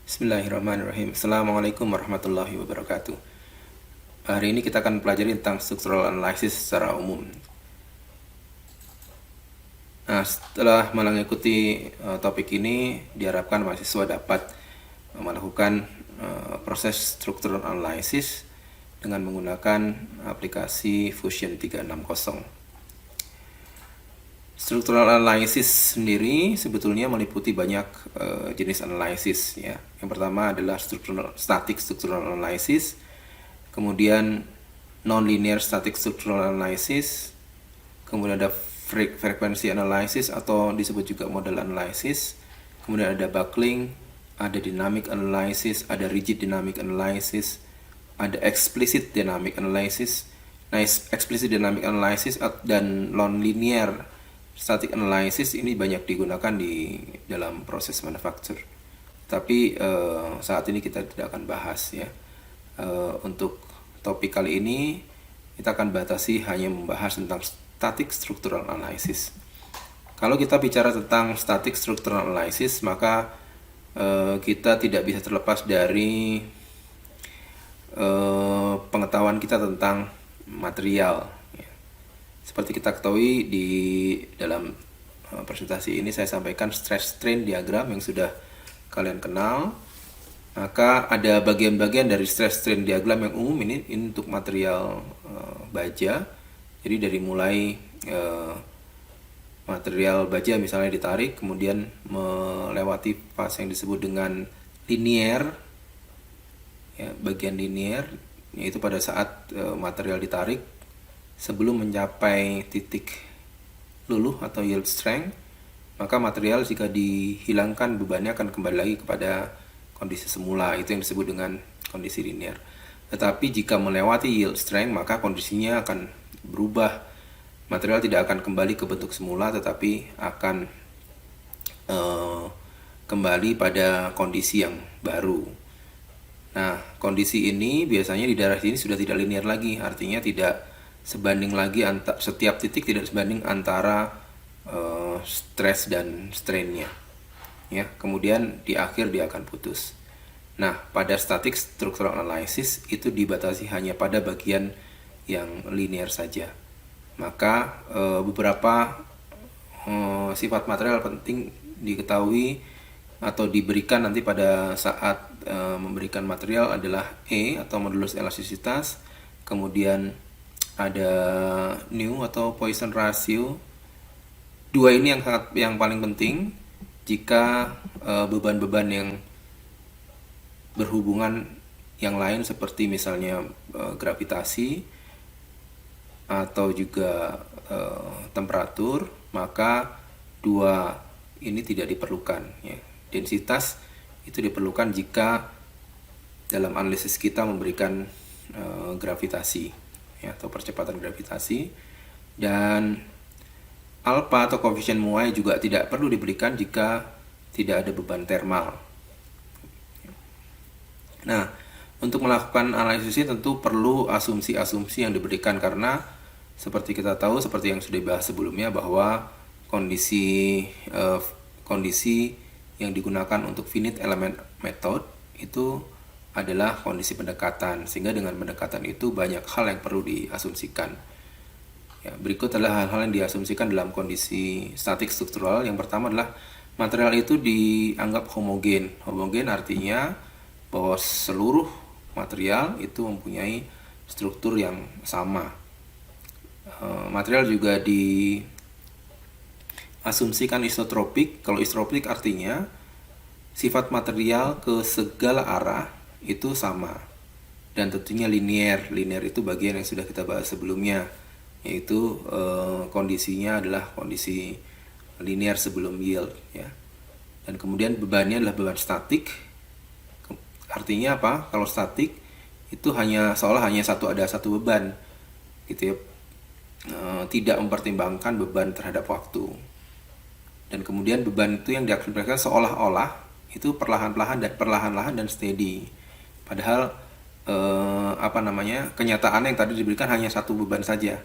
Bismillahirrahmanirrahim. Assalamualaikum warahmatullahi wabarakatuh. Hari ini kita akan pelajari tentang structural analysis secara umum. Nah, setelah mengikuti topik ini, diharapkan mahasiswa dapat melakukan proses structural analysis dengan menggunakan aplikasi Fusion 360. Structural analysis sendiri sebetulnya meliputi banyak jenis analisis ya. Yang pertama adalah static structural analysis, kemudian non-linear static structural analysis, kemudian ada frequency analysis atau disebut juga model analysis, kemudian ada buckling, ada dynamic analysis, ada rigid dynamic analysis, ada explicit dynamic analysis. Nah, explicit dynamic analysis dan non-linear static analysis ini banyak digunakan di dalam proses manufacture. Tapi saat ini kita tidak akan bahas ya. Untuk topik kali ini kita akan batasi hanya membahas tentang static structural analysis. Kalau kita bicara tentang static structural analysis, maka kita tidak bisa terlepas dari pengetahuan kita tentang material. Seperti kita ketahui di dalam presentasi ini saya sampaikan stress strain diagram yang sudah kalian kenal. Maka ada bagian-bagian dari stress strain diagram yang umum ini untuk material baja. Jadi dari mulai material baja misalnya ditarik, kemudian melewati fase yang disebut dengan linear, ya, bagian linear, yaitu pada saat material ditarik sebelum mencapai titik luluh atau yield strength, maka material jika dihilangkan bebannya akan kembali lagi kepada kondisi semula, itu yang disebut dengan kondisi linear. Tetapi jika melewati yield strength, maka kondisinya akan berubah. Material tidak akan kembali ke bentuk semula, tetapi akan kembali pada kondisi yang baru. Nah, kondisi ini biasanya di daerah sini sudah tidak linear lagi, artinya tidak sebanding lagi setiap titik tidak sebanding antara stress dan strainnya ya. Kemudian di akhir dia akan putus. Nah, pada static structural analysis itu dibatasi hanya pada bagian yang linear saja. Maka beberapa sifat material penting diketahui atau diberikan nanti pada saat memberikan material adalah E atau modulus elastisitas, kemudian ada nu atau Poisson ratio. Dua ini yang paling penting jika beban-beban yang berhubungan yang lain seperti misalnya gravitasi atau juga temperatur, maka dua ini tidak diperlukan ya. Densitas itu diperlukan jika dalam analisis kita memberikan gravitasi ya, atau percepatan gravitasi, dan alpha atau koefisien muai juga tidak perlu diberikan jika tidak ada beban termal. Nah, untuk melakukan analisis ini tentu perlu asumsi-asumsi yang diberikan, karena seperti kita tahu, seperti yang sudah dibahas sebelumnya, bahwa kondisi yang digunakan untuk finite element method itu adalah kondisi pendekatan, sehingga dengan pendekatan itu banyak hal yang perlu diasumsikan. Ya, berikut adalah hal-hal yang diasumsikan dalam kondisi statik struktural. Yang pertama adalah material itu dianggap homogen. Homogen artinya bahwa seluruh material itu mempunyai struktur yang sama. Material juga diasumsikan isotropik. Kalau isotropik artinya sifat material ke segala arah itu sama, dan tentunya linear. Linear itu bagian yang sudah kita bahas sebelumnya, yaitu kondisinya adalah kondisi linear sebelum yield ya. Dan kemudian bebannya adalah beban statik. Artinya apa? Kalau statik itu seolah hanya ada satu beban gitu ya, tidak mempertimbangkan beban terhadap waktu. Dan kemudian beban itu yang diakibatkan seolah-olah itu perlahan-lahan dan steady. Padahal kenyataannya yang tadi diberikan hanya satu beban saja.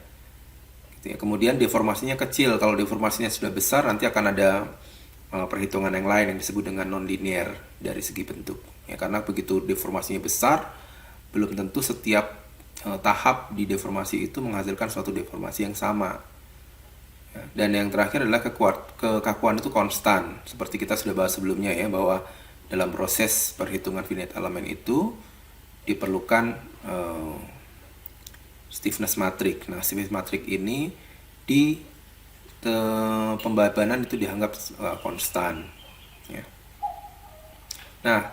Gitu ya. Kemudian deformasinya kecil. Kalau deformasinya sudah besar, nanti akan ada perhitungan yang lain yang disebut dengan non-linear dari segi bentuk. Ya, karena begitu deformasinya besar, belum tentu setiap tahap di deformasi itu menghasilkan suatu deformasi yang sama. Ya, dan yang terakhir adalah kekakuan itu konstan. Seperti kita sudah bahas sebelumnya ya, bahwa dalam proses perhitungan finite element itu diperlukan stiffness matrix. Nah, stiffness matrix ini di pembebanan itu dianggap konstan. Ya. Nah,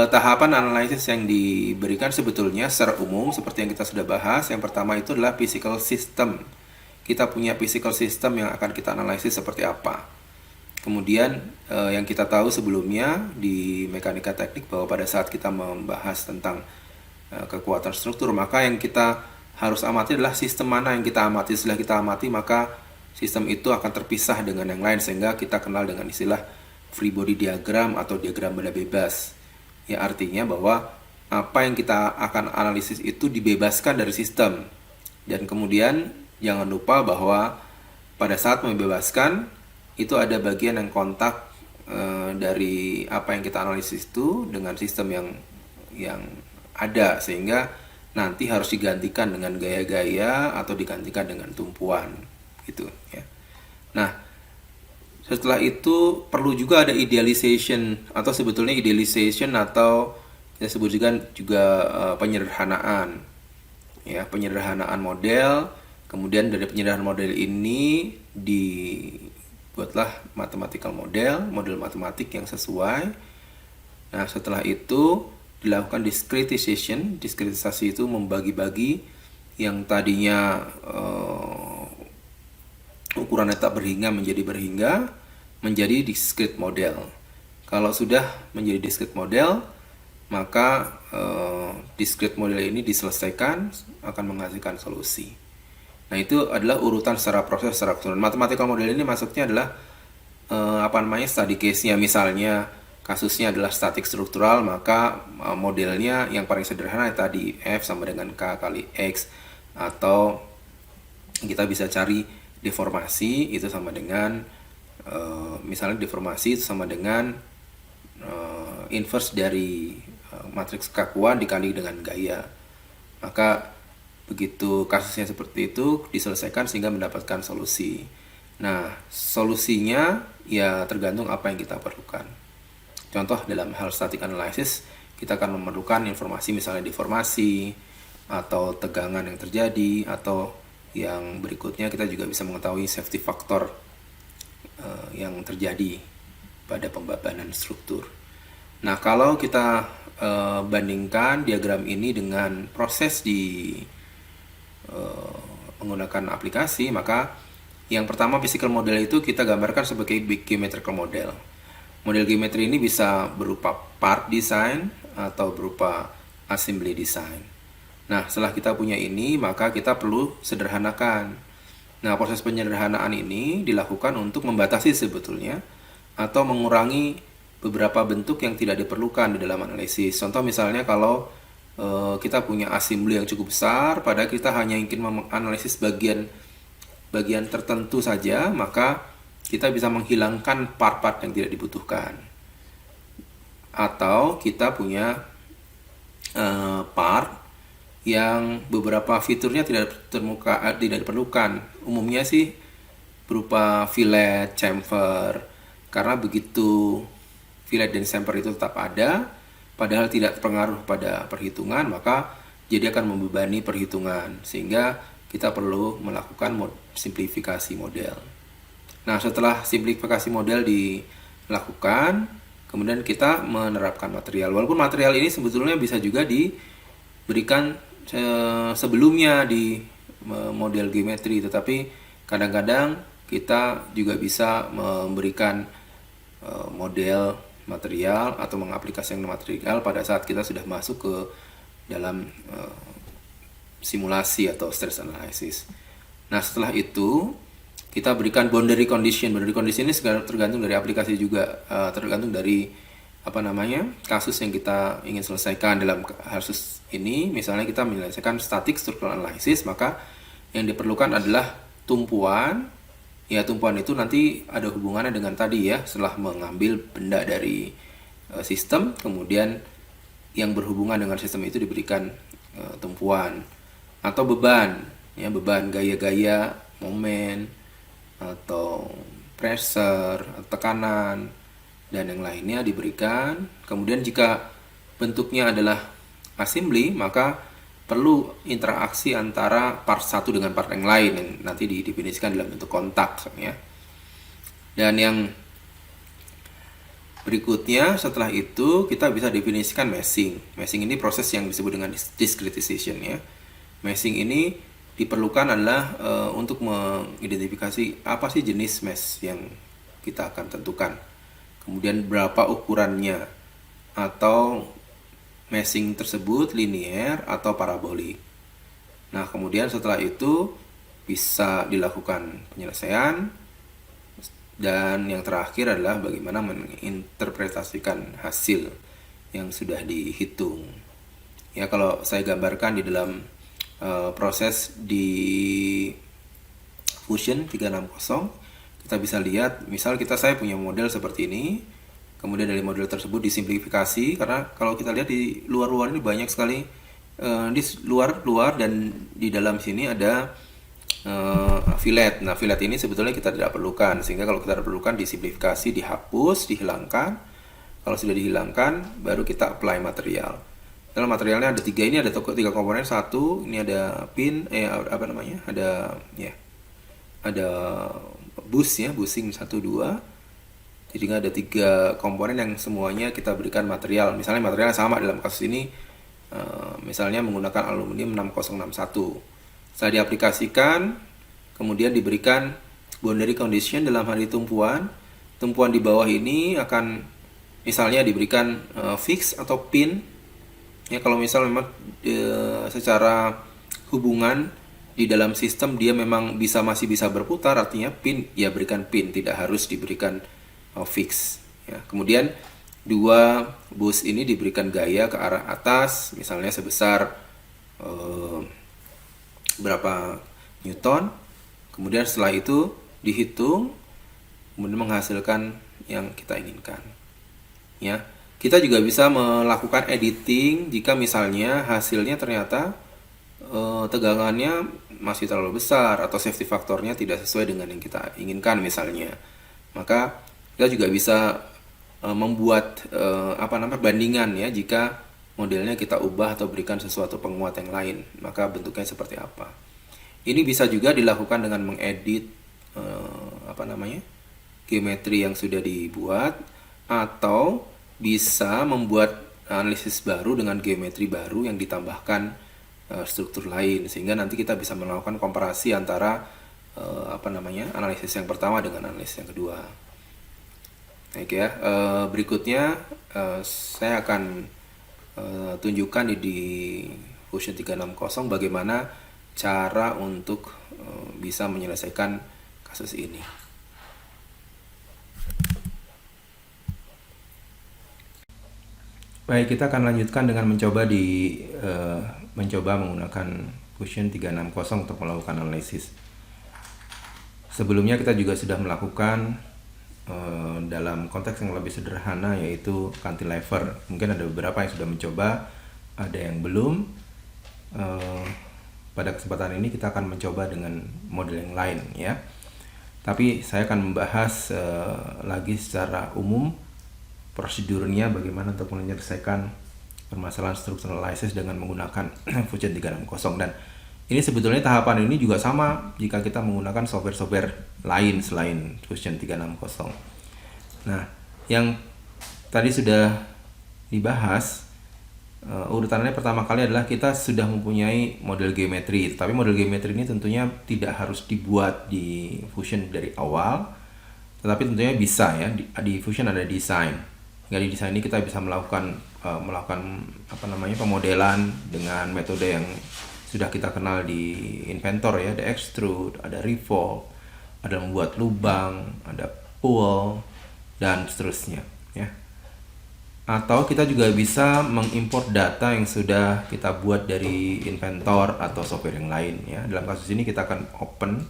tahapan analisis yang diberikan sebetulnya secara umum seperti yang kita sudah bahas. Yang pertama itu adalah physical system. Kita punya physical system yang akan kita analisis seperti apa. Kemudian yang kita tahu sebelumnya di mekanika teknik bahwa pada saat kita membahas tentang kekuatan struktur, maka yang kita harus amati adalah sistem mana yang kita amati. Setelah kita amati, maka sistem itu akan terpisah dengan yang lain sehingga kita kenal dengan istilah free body diagram atau diagram benda bebas. Ya, artinya bahwa apa yang kita akan analisis itu dibebaskan dari sistem. Dan kemudian jangan lupa bahwa pada saat membebaskan itu ada bagian yang kontak dari apa yang kita analisis itu dengan sistem yang ada, sehingga nanti harus digantikan dengan gaya-gaya atau digantikan dengan tumpuan gitu ya. Nah, setelah itu perlu juga ada idealization atau sebetulnya idealization atau kita sebut juga penyederhanaan ya, penyederhanaan model. Kemudian dari penyederhanaan model ini dibuatlah mathematical model matematik yang sesuai. Nah, setelah itu dilakukan discretization. Diskretisasi itu membagi-bagi yang tadinya ukurannya tak berhingga menjadi discrete model. Kalau sudah menjadi discrete model, maka discrete model ini diselesaikan akan menghasilkan solusi. Nah, itu adalah urutan secara proses secara keseluruhan. Mathematical model ini maksudnya adalah study case-nya. Misalnya kasusnya adalah statik struktural, maka modelnya yang paling sederhana tadi F sama dengan K kali X, atau kita bisa cari deformasi itu sama dengan misalnya deformasi itu sama dengan inverse dari matriks kekakuan dikali dengan gaya. Maka begitu kasusnya seperti itu diselesaikan sehingga mendapatkan solusi. Nah, solusinya ya tergantung apa yang kita perlukan. Contoh dalam hal static analysis, kita akan memerlukan informasi misalnya deformasi atau tegangan yang terjadi, atau yang berikutnya kita juga bisa mengetahui safety factor yang terjadi pada pembebanan struktur. Nah, kalau kita bandingkan diagram ini dengan proses di menggunakan aplikasi, maka yang pertama physical model itu kita gambarkan sebagai geometrical model. Model geometri ini bisa berupa part design atau berupa assembly design. Nah, setelah kita punya ini, maka kita perlu sederhanakan. Nah, proses penyederhanaan ini dilakukan untuk membatasi sebetulnya atau mengurangi beberapa bentuk yang tidak diperlukan di dalam analisis. Contoh misalnya kalau kita punya assembly yang cukup besar, padahal kita hanya ingin menganalisis bagian tertentu saja, maka kita bisa menghilangkan part-part yang tidak dibutuhkan. Atau kita punya part yang beberapa fiturnya tidak diperlukan. Umumnya sih berupa fillet, chamfer. Karena begitu fillet dan chamfer itu tetap ada, padahal tidak terpengaruh pada perhitungan, maka jadi akan membebani perhitungan. Sehingga kita perlu melakukan simplifikasi model. Nah, setelah simplifikasi model dilakukan, kemudian kita menerapkan material. Walaupun material ini sebetulnya bisa juga diberikan sebelumnya di model geometri, tetapi kadang-kadang kita juga bisa memberikan model material atau mengaplikasikan material pada saat kita sudah masuk ke dalam simulasi atau stress analysis. Nah, setelah itu kita berikan boundary condition. Boundary condition ini tergantung dari aplikasi juga, tergantung dari kasus yang kita ingin selesaikan. Dalam kasus ini misalnya kita menyelesaikan static structural analysis, maka yang diperlukan adalah tumpuan Ya, tumpuan itu nanti ada hubungannya dengan tadi ya, setelah mengambil benda dari sistem, kemudian yang berhubungan dengan sistem itu diberikan tumpuan atau beban, ya beban gaya-gaya, momen atau pressure, tekanan dan yang lainnya diberikan. Kemudian jika bentuknya adalah assembly, maka perlu interaksi antara part satu dengan part yang lain yang nanti didefinisikan dalam bentuk kontak ya. Dan yang berikutnya setelah itu kita bisa definisikan meshing. Meshing ini proses yang disebut dengan discretization ya. Meshing ini diperlukan adalah untuk mengidentifikasi apa sih jenis mesh yang kita akan tentukan. Kemudian berapa ukurannya, atau meshing tersebut linear atau parabolik. Nah, kemudian setelah itu bisa dilakukan penyelesaian, dan yang terakhir adalah bagaimana menginterpretasikan hasil yang sudah dihitung. Ya, kalau saya gambarkan di dalam proses di Fusion 360, kita bisa lihat, misal saya punya model seperti ini. Kemudian dari model tersebut disimplifikasi, karena kalau kita lihat di luar-luar ini banyak sekali di luar dan di dalam sini ada fillet. Nah, fillet ini sebetulnya kita tidak perlukan, sehingga kalau kita perlukan disimplifikasi, dihapus, dihilangkan. Kalau sudah dihilangkan, baru kita apply material. Dalam materialnya ada tiga, ini ada tiga komponen. Satu, ini ada pin, ada bus ya, busing 1, 2. Jadi ada tiga komponen yang semuanya kita berikan material. Misalnya materialnya sama dalam kasus ini, misalnya menggunakan aluminium 6061. Setelah diaplikasikan, kemudian diberikan boundary condition dalam hal ini tumpuan. Tumpuan di bawah ini akan misalnya diberikan fix atau pin. Ya, kalau misal memang secara hubungan di dalam sistem dia memang masih bisa berputar, artinya pin, ya berikan pin, tidak harus diberikan fix ya. Kemudian dua bus ini diberikan gaya ke arah atas, misalnya sebesar berapa newton. Kemudian setelah itu dihitung, kemudian menghasilkan yang kita inginkan ya. Kita juga bisa melakukan editing jika misalnya hasilnya ternyata tegangannya masih terlalu besar atau safety faktornya tidak sesuai dengan yang kita inginkan misalnya. Maka kita juga bisa membuat bandingan ya, jika modelnya kita ubah atau berikan sesuatu penguat yang lain, maka bentuknya seperti apa. Ini bisa juga dilakukan dengan mengedit geometri yang sudah dibuat, atau bisa membuat analisis baru dengan geometri baru yang ditambahkan struktur lain, sehingga nanti kita bisa melakukan komparasi antara analisis yang pertama dengan analisis yang kedua. Oke ya, berikutnya saya akan tunjukkan di Fusion 360 bagaimana cara untuk bisa menyelesaikan kasus ini. Baik, kita akan lanjutkan dengan mencoba menggunakan Fusion 360 untuk melakukan analisis. Sebelumnya kita juga sudah melakukan dalam konteks yang lebih sederhana, yaitu cantilever. Mungkin ada beberapa yang sudah mencoba, ada yang belum. Pada kesempatan ini kita akan mencoba dengan model yang lain ya. Tapi saya akan membahas lagi secara umum prosedurnya bagaimana untuk menyelesaikan permasalahan structural analysis dengan menggunakan Fusion 360. Dan ini sebetulnya tahapan ini juga sama jika kita menggunakan software-software lain selain Fusion 360. Nah, yang tadi sudah dibahas, urutannya pertama kali adalah kita sudah mempunyai model geometri. Tapi model geometri ini tentunya tidak harus dibuat di Fusion dari awal, tetapi tentunya bisa ya, di Fusion ada desain. Hingga di desain ini kita bisa melakukan pemodelan dengan metode yang sudah kita kenal di Inventor ya, ada extrude, ada revolve, ada membuat lubang, ada pull, dan seterusnya ya. Atau kita juga bisa mengimport data yang sudah kita buat dari Inventor atau software yang lain ya. Dalam kasus ini kita akan open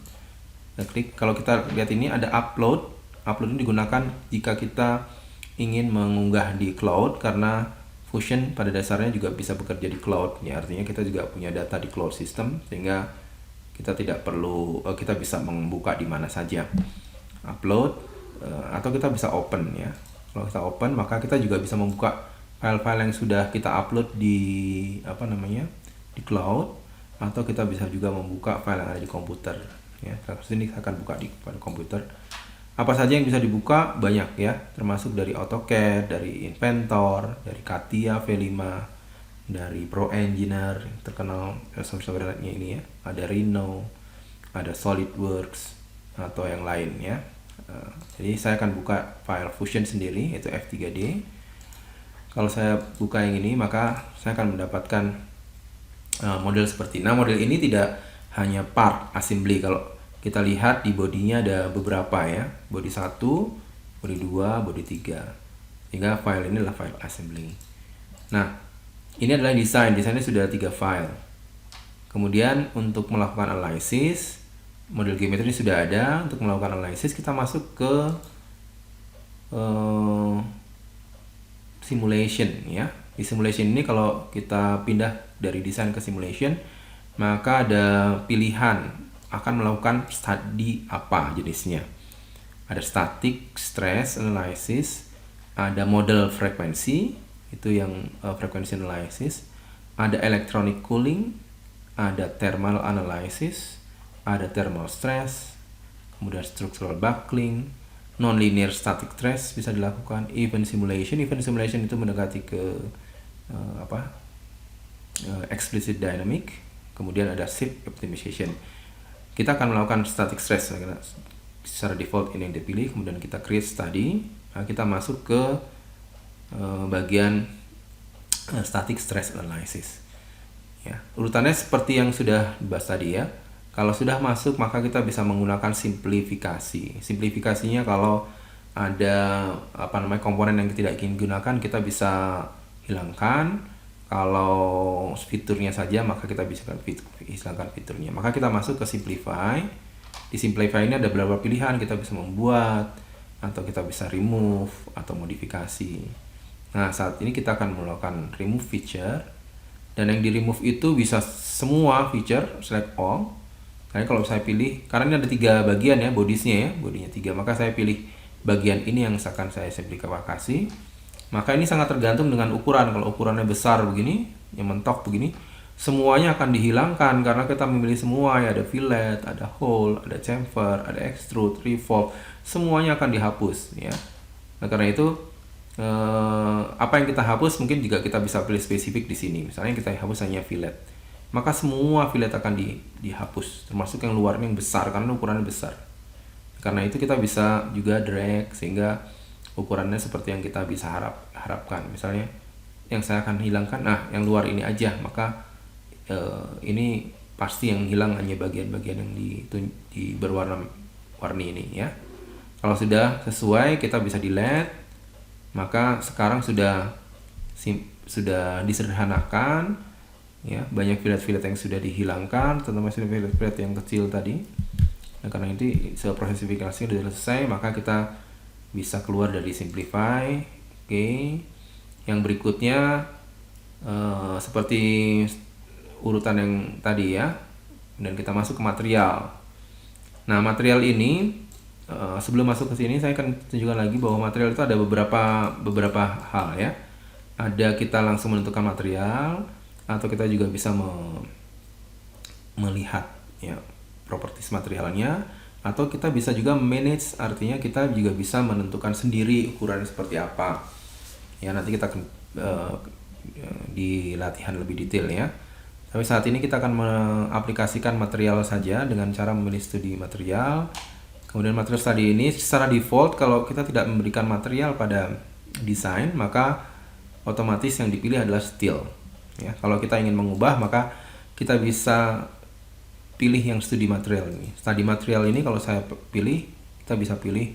Kita klik. Kalau kita lihat ini ada upload. Upload ini digunakan jika kita ingin mengunggah di cloud, karena Fusion pada dasarnya juga bisa bekerja di cloud. Ya, artinya kita juga punya data di cloud system, sehingga kita tidak perlu kita bisa membuka di mana saja. Upload atau kita bisa open ya. Kalau kita open, maka kita juga bisa membuka file-file yang sudah kita upload di di cloud, atau kita bisa juga membuka file yang ada di komputer ya. Sini saya akan buka pada komputer. Apa saja yang bisa dibuka? Banyak ya, termasuk dari AutoCAD, dari Inventor, dari CATIA V5, dari Pro Engineer yang terkenal software-nya ini ya. Ada Rhino, ada SolidWorks atau yang lain ya. Jadi saya akan buka file Fusion sendiri, yaitu F3D. Kalau saya buka yang ini, maka saya akan mendapatkan model seperti ini. Nah, model ini tidak hanya part assembly. Kalau kita lihat di bodinya ada beberapa ya, body 1, body 2, body 3, sehingga file ini adalah file assembly. Nah, ini adalah desainnya sudah 3 file. Kemudian untuk melakukan analisis, model geometri sudah ada. Untuk melakukan analisis, kita masuk ke simulation ya. Di simulation ini kalau kita pindah dari desain ke simulation, maka ada pilihan akan melakukan studi apa jenisnya. Ada static stress analysis, ada model frekuensi, itu yang frequency analysis, ada electronic cooling, ada thermal analysis, ada thermal stress, kemudian structural buckling, non-linear static stress bisa dilakukan, event simulation. Event simulation itu mendekati ke explicit dynamic, kemudian ada shift optimization. Kita akan melakukan static stress secara default, ini yang dipilih, kemudian kita create study. Nah, kita masuk ke bagian static stress analysis ya. Urutannya seperti yang sudah dibahas tadi ya. Kalau sudah masuk, maka kita bisa menggunakan simplifikasi. Simplifikasinya kalau ada komponen yang tidak ingin gunakan, kita bisa hilangkan. Kalau fiturnya saja, maka kita bisa hilangkan fiturnya. Maka kita masuk ke simplify. Di simplify ini ada beberapa pilihan, kita bisa membuat, atau kita bisa remove, atau modifikasi. Nah, saat ini kita akan melakukan remove feature. Dan yang di remove itu bisa semua feature, select all. Karena kalau saya pilih, karena ini ada 3 bagian ya, bodiesnya ya, bodinya 3, maka saya pilih bagian ini yang akan saya simplifikasi. Maka ini sangat tergantung dengan ukuran. Kalau ukurannya besar begini, yang mentok begini, semuanya akan dihilangkan karena kita memilih semua ya. Ada fillet, ada hole, ada chamfer, ada extrude, revolve, semuanya akan dihapus ya. Nah, karena itu apa yang kita hapus mungkin juga kita bisa pilih spesifik di sini. Misalnya kita hapus hanya fillet, maka semua fillet akan dihapus, termasuk yang luarnya yang besar karena ukurannya besar. Karena itu kita bisa juga drag sehingga ukurannya seperti yang kita bisa harapkan. Misalnya yang saya akan hilangkan, yang luar ini aja, maka ini pasti yang hilang hanya bagian-bagian yang di berwarna-warni ini ya. Kalau sudah sesuai, kita bisa delete. Maka sekarang sudah disederhanakan ya, banyak fillet-fillet yang sudah dihilangkan, terutama fillet-fillet yang kecil tadi. Nah, karena itu proses simplifikasi sudah selesai, maka kita bisa keluar dari simplify. Oke. Yang berikutnya seperti urutan yang tadi ya. Dan kita masuk ke material. Nah, material ini sebelum masuk ke sini saya akan tunjukkan lagi bahwa material itu ada beberapa hal ya. Ada kita langsung menentukan material, atau kita juga bisa melihat ya properties materialnya, atau kita bisa juga manage, artinya kita juga bisa menentukan sendiri ukuran seperti apa ya. Nanti kita akan di latihan lebih detail ya. Tapi saat ini kita akan mengaplikasikan material saja dengan cara memilih studi material. Kemudian material study ini secara default, kalau kita tidak memberikan material pada desain, maka otomatis yang dipilih adalah steel ya. Kalau kita ingin mengubah, maka kita bisa pilih yang studi material ini. Studi material ini kalau saya pilih, kita bisa pilih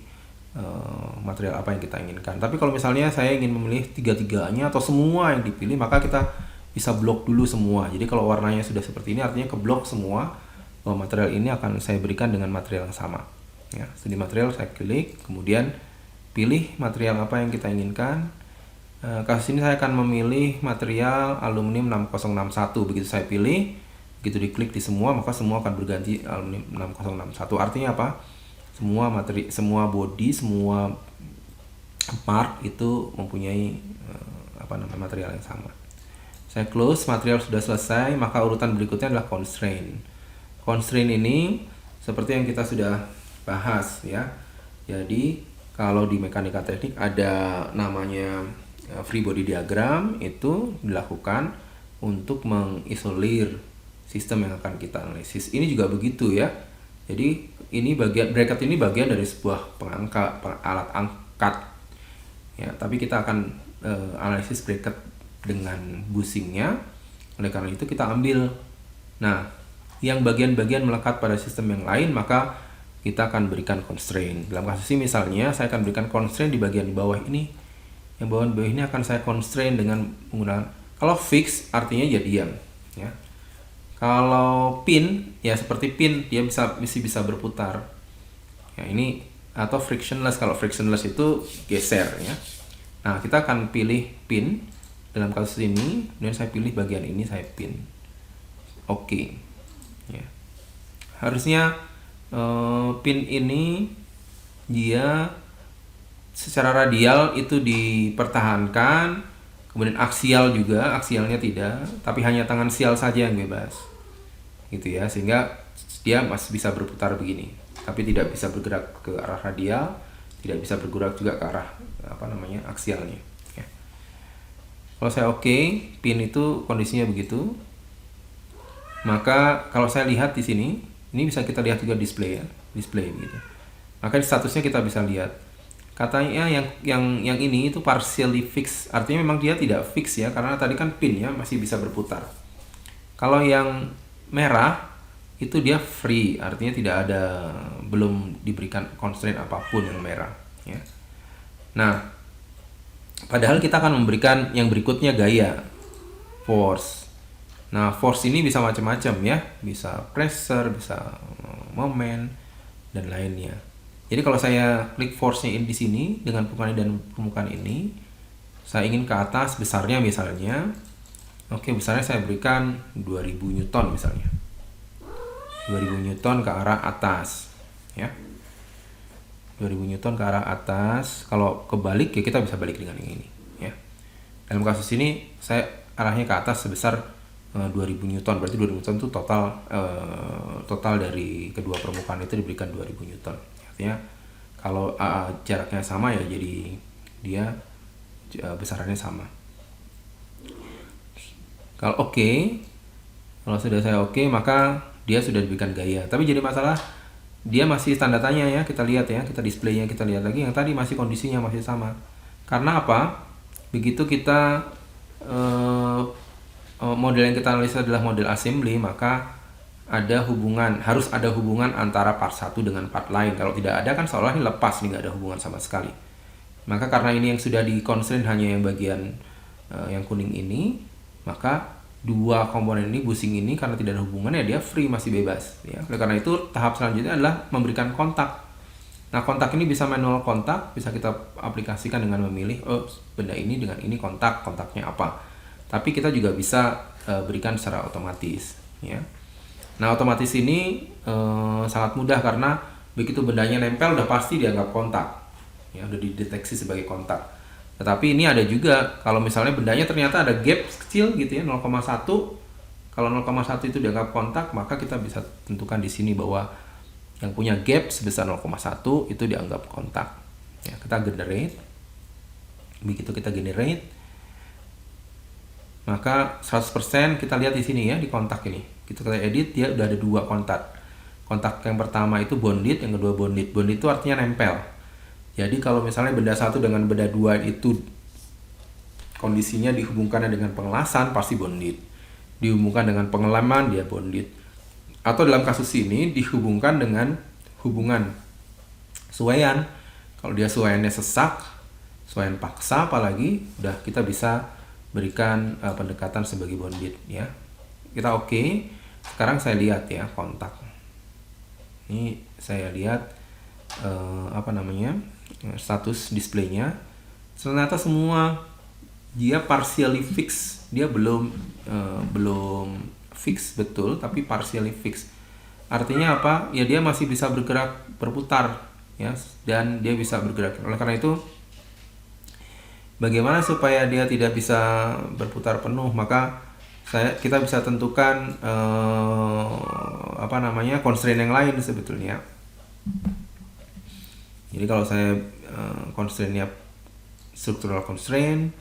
material apa yang kita inginkan. Tapi kalau misalnya saya ingin memilih 3-3-nya atau semua yang dipilih, maka kita bisa blok dulu semua. Jadi kalau warnanya sudah seperti ini, artinya keblok semua. bahwa material ini akan saya berikan dengan material yang sama. Ya, studi material saya klik, kemudian pilih material apa yang kita inginkan. Kasus ini saya akan memilih material aluminium 6061. Begitu saya pilih, begitu diklik di semua, maka semua akan berganti aluminium 6061. Artinya apa? Semua body, semua part itu mempunyai material yang sama. Saya close, material sudah selesai, maka urutan berikutnya adalah constraint. Constraint ini seperti yang kita sudah bahas ya. Jadi kalau di mekanika teknik ada namanya free body diagram, itu dilakukan untuk mengisolir sistem yang akan kita analisis. Ini juga begitu ya. Jadi ini bracket ini bagian dari sebuah alat angkat. Ya, tapi kita akan analisis bracket dengan bushingnya. Oleh karena itu kita ambil. Nah, yang bagian-bagian melekat pada sistem yang lain, maka kita akan berikan constraint. Dalam kasus ini misalnya saya akan berikan constraint di bagian di bawah ini. Yang bawah ini akan saya constraint dengan menggunakan, kalau fix artinya ya diam ya. Kalau pin ya seperti pin, dia bisa berputar. Ya ini, atau frictionless. Kalau frictionless itu geser ya. Nah, kita akan pilih pin dalam kasus ini, kemudian saya pilih bagian ini, saya pin. Oke. Ya. Harusnya pin ini dia secara radial itu dipertahankan, kemudian aksial juga, aksialnya tidak, tapi hanya tangan sial saja yang bebas. Gitu ya, sehingga dia masih bisa berputar begini, tapi tidak bisa bergerak ke arah radial, tidak bisa bergerak juga ke arah aksialnya. Ya. Kalau saya oke, pin itu kondisinya begitu. Maka kalau saya lihat di sini, ini bisa kita lihat juga display ya, display gitu. Maka di statusnya kita bisa lihat. Katanya yang ini itu partially fix, artinya memang dia tidak fix ya, karena tadi kan pin ya masih bisa berputar. Kalau yang merah itu dia free, artinya belum diberikan constraint apapun yang merah ya. Nah, padahal kita akan memberikan yang berikutnya gaya, force. Nah, force ini bisa macam-macam ya, bisa pressure, bisa moment dan lainnya. Jadi kalau saya klik force-nya di sini dengan permukaan dan permukaan ini, saya ingin ke atas besarnya misalnya. Oke, besarnya saya berikan 2000 Newton misalnya. 2000 Newton ke arah atas ya. 2000 Newton ke arah atas. Kalau kebalik ya kita bisa balik dengan yang ini ya. Dalam kasus ini saya arahnya ke atas sebesar 2000 Newton, berarti 2000 Newton itu total dari kedua permukaan itu diberikan 2000 Newton. Artinya kalau jaraknya sama ya, jadi dia besarannya sama. Kalau kalau sudah saya maka dia sudah diberikan gaya. Tapi jadi masalah, dia masih tanda tanya ya. Kita lihat ya, kita displaynya kita lihat lagi, yang tadi masih kondisinya masih sama. Karena apa? Begitu kita model yang kita analisa adalah model assembly, maka harus ada hubungan antara part 1 dengan part lain. Kalau tidak ada kan seolah ini lepas, nggak ada hubungan sama sekali. Maka karena ini yang sudah di-constraint hanya yang bagian yang kuning ini, maka dua komponen ini, bushing ini, karena tidak ada hubungannya, dia free, masih bebas ya. Oleh karena itu tahap selanjutnya adalah memberikan kontak. Nah, kontak ini bisa manual kontak, bisa kita aplikasikan dengan memilih benda ini dengan ini kontaknya apa. Tapi kita juga bisa berikan secara otomatis ya. Nah, otomatis ini sangat mudah karena begitu bendanya nempel udah pasti dianggap kontak ya, udah dideteksi sebagai kontak. Tetapi ini ada juga, kalau misalnya bendanya ternyata ada gap kecil gitu ya, 0,1. Kalau 0,1 itu dianggap kontak, maka kita bisa tentukan di sini bahwa yang punya gap sebesar 0,1 itu dianggap kontak ya. Kita generate. Begitu kita generate, maka 100% kita lihat di sini ya, di kontak ini. Kita edit, dia udah ada dua kontak. Kontak yang pertama itu bonded, yang kedua bonded. Bonded itu artinya nempel. Jadi kalau misalnya benda 1 dengan benda 2 itu kondisinya dihubungkan dengan pengelasan, pasti bonded. Dihubungkan dengan pengelaman, dia bonded. Atau dalam kasus ini dihubungkan dengan hubungan suaian. Kalau dia suaiannya sesak, suaian paksa apalagi, udah kita bisa berikan pendekatan sebagai bonded ya. Kita sekarang saya lihat ya kontak. Ini saya lihat status displaynya. Ternyata semua dia partially fix, dia belum fix betul, tapi partially fix. Artinya apa? Ya dia masih bisa bergerak, berputar, ya, dan dia bisa bergerak. Oleh karena itu, bagaimana supaya dia tidak bisa berputar penuh? Maka kita bisa tentukan constraint yang lain sebetulnya. Jadi kalau saya constraintnya structural constraint,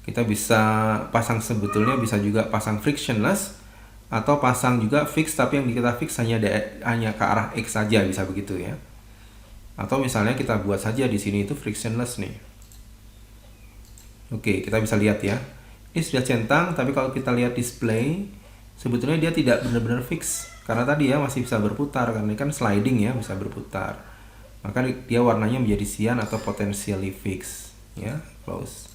kita bisa pasang, sebetulnya bisa juga pasang frictionless atau pasang juga fix, tapi yang kita fix hanya ke arah X saja, bisa begitu ya. Atau misalnya kita buat saja di sini itu frictionless nih. Oke, kita bisa lihat ya. Ini sudah centang, tapi kalau kita lihat display, sebetulnya dia tidak benar-benar fix. Karena tadi ya masih bisa berputar, karena ini kan sliding ya, bisa berputar. Maka dia warnanya menjadi cyan atau potentially fix, ya, close.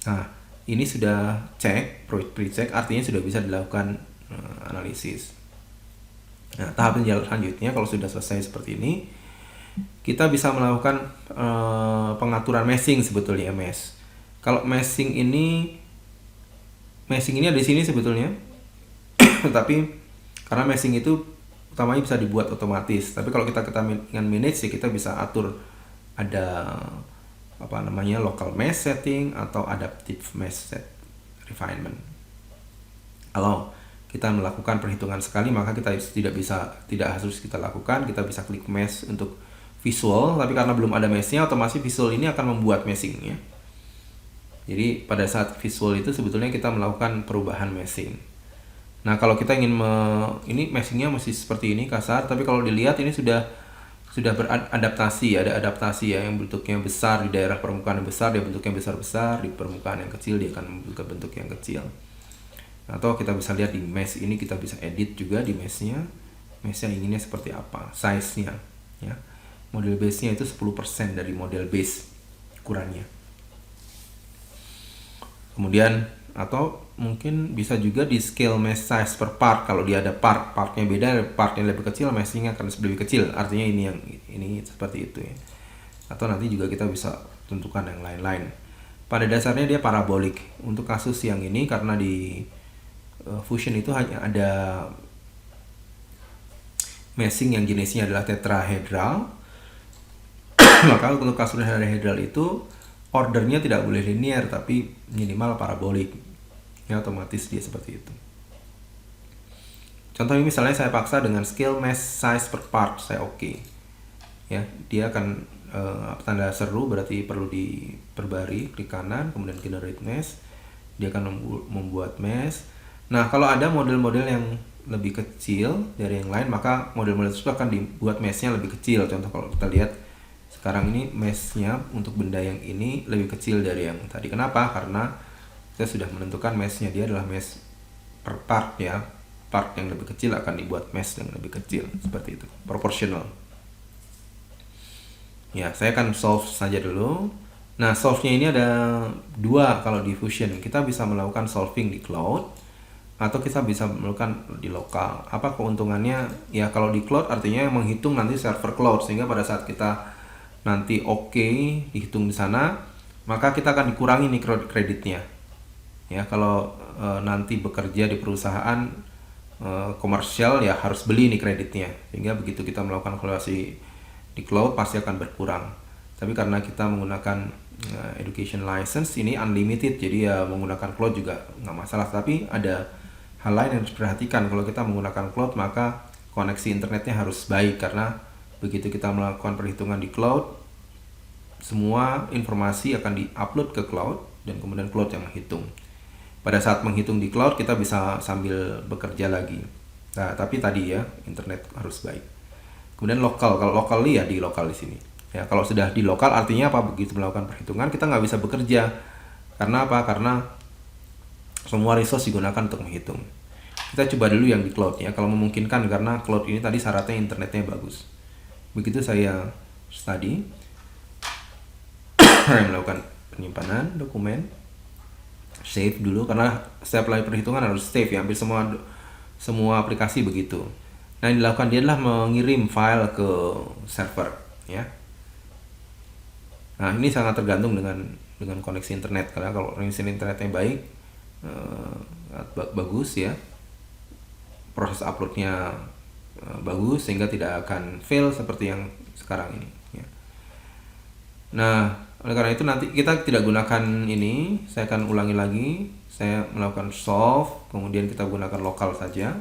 Nah, ini sudah pre-check, artinya sudah bisa dilakukan analisis. Nah, tahap selanjutnya kalau sudah selesai seperti ini, kita bisa melakukan pengaturan meshing sebetulnya, mesh. Kalau meshing ini ada di sini sebetulnya, tapi karena meshing itu utamanya bisa dibuat otomatis. Tapi kalau kita ingin manage, ya kita bisa atur, ada local mesh setting atau adaptive mesh set refinement. Kalau kita melakukan perhitungan sekali, maka kita tidak harus kita lakukan. Kita bisa klik mesh untuk visual, tapi karena belum ada meshnya, otomatis visual ini akan membuat meshingnya. Jadi pada saat visual itu sebetulnya kita melakukan perubahan meshing. Nah, kalau kita ingin ini meshingnya masih seperti ini kasar, tapi kalau dilihat ini sudah beradaptasi, ada adaptasi ya, yang bentuknya besar di daerah permukaan yang besar, dia bentuknya besar-besar, di permukaan yang kecil dia akan membuka bentuk yang kecil. Atau kita bisa lihat di mesh ini, kita bisa edit juga di meshnya inginnya seperti apa, size-nya ya. Model base-nya itu 10% dari model base ukurannya. Kemudian atau mungkin bisa juga di scale mesh size per part. Kalau dia ada partnya beda, partnya lebih kecil, meshingnya akan lebih kecil. Artinya ini seperti itu ya. Atau nanti juga kita bisa tentukan yang lain-lain. Pada dasarnya dia parabolik. Untuk kasus yang ini, karena di Fusion itu hanya ada meshing yang jenisnya adalah tetrahedral, maka untuk kasus tetrahedral itu ordernya tidak boleh linear, tapi minimal parabolik ya, otomatis dia seperti itu. Contohnya misalnya saya paksa dengan scale mesh size per part, saya oke ya, dia akan tanda seru, berarti perlu diperbarui, klik kanan, kemudian generate mesh, dia akan membuat mesh. Nah, kalau ada model-model yang lebih kecil dari yang lain, maka model-model tersebut akan dibuat meshnya lebih kecil. Contoh kalau kita lihat sekarang ini, meshnya untuk benda yang ini lebih kecil dari yang tadi. Kenapa? Karena saya sudah menentukan meshnya dia adalah mesh per part ya. Part yang lebih kecil akan dibuat mesh yang lebih kecil, seperti itu, proportional. Ya, saya akan solve saja dulu. Nah, solve-nya ini ada dua kalau di Fusion. Kita bisa melakukan solving di cloud, atau kita bisa melakukan di lokal. Apa keuntungannya? Ya, kalau di cloud artinya menghitung nanti server cloud, sehingga pada saat kita nanti dihitung di sana, maka kita akan dikurangi nih kreditnya ya. Kalau nanti bekerja di perusahaan komersial, ya harus beli nih kreditnya, sehingga begitu kita melakukan kalkulasi di cloud pasti akan berkurang. Tapi karena kita menggunakan education license ini unlimited, jadi ya menggunakan cloud juga nggak masalah. Tapi ada hal lain yang harus diperhatikan. Kalau kita menggunakan cloud, maka koneksi internetnya harus baik, karena begitu kita melakukan perhitungan di cloud, semua informasi akan di-upload ke cloud, dan kemudian cloud yang menghitung. Pada saat menghitung di cloud, kita bisa sambil bekerja lagi. Nah, tapi tadi ya, internet harus baik. Kemudian lokal, kalau lokal ya di lokal di sini. Ya, kalau sudah di lokal artinya apa? Begitu melakukan perhitungan, kita nggak bisa bekerja. Karena apa? Karena semua resource digunakan untuk menghitung. Kita coba dulu yang di cloud ya, kalau memungkinkan, karena cloud ini tadi syaratnya internetnya bagus. Begitu saya study, saya melakukan penyimpanan dokumen, save dulu, karena setiap kali perhitungan harus save ya, hampir semua aplikasi begitu. Nah, yang dilakukan dia adalah mengirim file ke server, ya. Nah, ini sangat tergantung dengan koneksi internet, karena kalau koneksi internetnya baik, bagus ya, proses uploadnya bagus sehingga tidak akan fail seperti yang sekarang ini, ya. Nah, oleh karena itu nanti kita tidak gunakan ini, saya akan ulangi lagi, saya melakukan solve, kemudian kita gunakan lokal saja,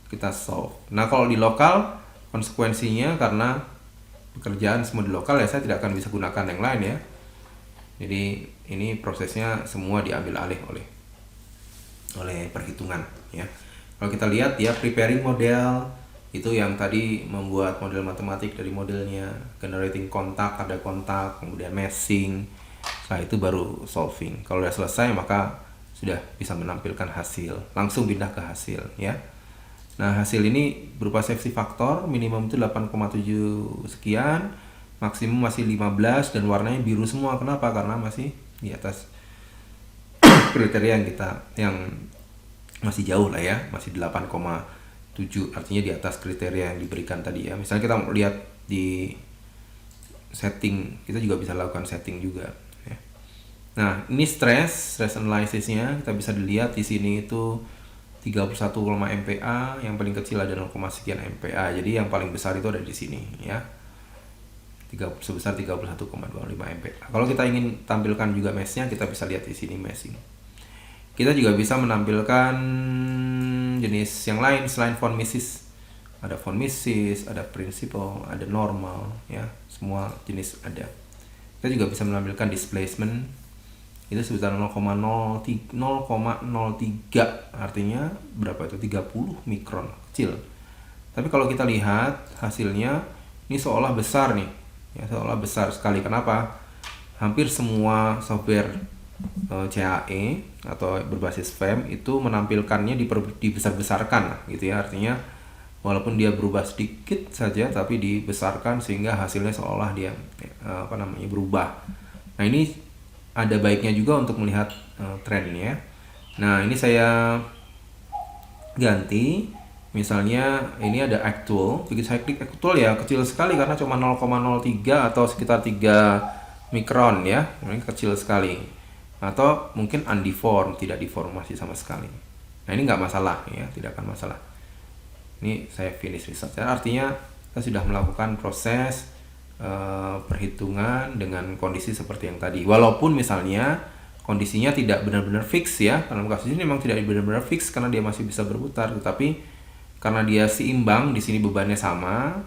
kita solve. Nah, kalau di lokal konsekuensinya karena pekerjaan semua di lokal ya, saya tidak akan bisa gunakan yang lain ya. Jadi ini prosesnya semua diambil alih oleh perhitungan ya. Kalau kita lihat ya, preparing model itu yang tadi membuat model matematik dari modelnya, generating kontak, ada kontak, kemudian meshing. Setelah itu baru solving. Kalau sudah selesai maka sudah bisa menampilkan hasil. Langsung pindah ke hasil ya. Nah, hasil ini berupa safety factor, minimum itu 8,7 sekian, maksimum masih 15 dan warnanya biru semua. Kenapa? Karena masih di atas kriteria yang masih jauh lah ya, masih 8,7, artinya di atas kriteria yang diberikan tadi ya. Misalnya kita mau lihat di setting, kita juga bisa lakukan setting juga ya. Nah, ini stress analysisnya kita bisa dilihat di sini itu 31, MPa, yang paling kecil ada 0, sekian MPa. Jadi yang paling besar itu ada di sini ya. Sebesar 31,25 MPa. Kalau kita ingin tampilkan juga mesh-nya, kita bisa lihat di sini meshing. Kita juga bisa menampilkan jenis yang lain selain von Mises. Ada von Mises, ada principal, ada normal ya. Semua jenis ada. Kita juga bisa menampilkan displacement. Itu sebesar 0,03, artinya berapa itu? 30 mikron, kecil. Tapi kalau kita lihat hasilnya, ini seolah besar nih ya, seolah besar sekali. Kenapa? Hampir semua software CAE atau berbasis FEM itu menampilkannya dibesar-besarkan gitu ya. Artinya walaupun dia berubah sedikit saja tapi dibesarkan sehingga hasilnya seolah dia berubah. Nah, ini ada baiknya juga untuk melihat trennya. Nah, ini saya ganti, misalnya ini ada actual. Begitu saya klik actual ya kecil sekali karena cuma 0,03 atau sekitar 3 mikron ya, ini kecil sekali. Atau mungkin undeformed, tidak deformasi sama sekali. Nah, ini nggak masalah ya, tidak akan masalah. Ini saya finish research. Artinya kita sudah melakukan proses perhitungan dengan kondisi seperti yang tadi. Walaupun misalnya kondisinya tidak benar-benar fix ya. Dalam kasus ini memang tidak benar-benar fix karena dia masih bisa berputar, tetapi karena dia seimbang, di sini bebannya sama,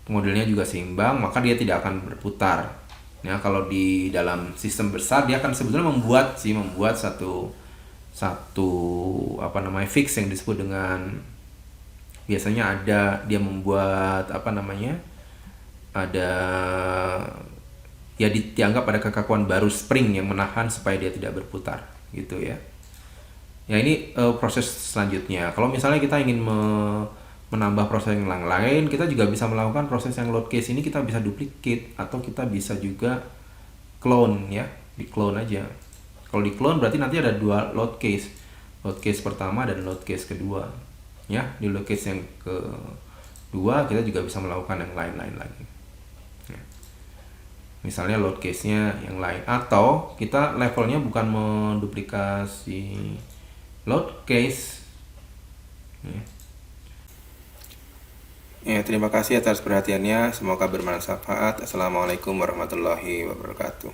modelnya juga seimbang, maka dia tidak akan berputar. Nah, kalau di dalam sistem besar dia akan sebetulnya membuat satu fix yang disebut dengan, biasanya ada dia membuat ada ya, dianggap ada kekakuan baru spring yang menahan supaya dia tidak berputar gitu ya. Ya, ini proses selanjutnya. Kalau misalnya kita ingin menambah proses yang lain, kita juga bisa melakukan proses yang load case ini. Kita bisa duplicate atau kita bisa juga clone ya, di clone aja. Kalau di clone berarti nanti ada 2 load case pertama dan load case kedua ya. Di load case yang kedua kita juga bisa melakukan yang lain-lain lagi. Misalnya load case-nya yang lain, atau kita levelnya bukan menduplikasi load case ya. Terima kasih atas perhatiannya, semoga bermanfaat. Assalamualaikum warahmatullahi wabarakatuh.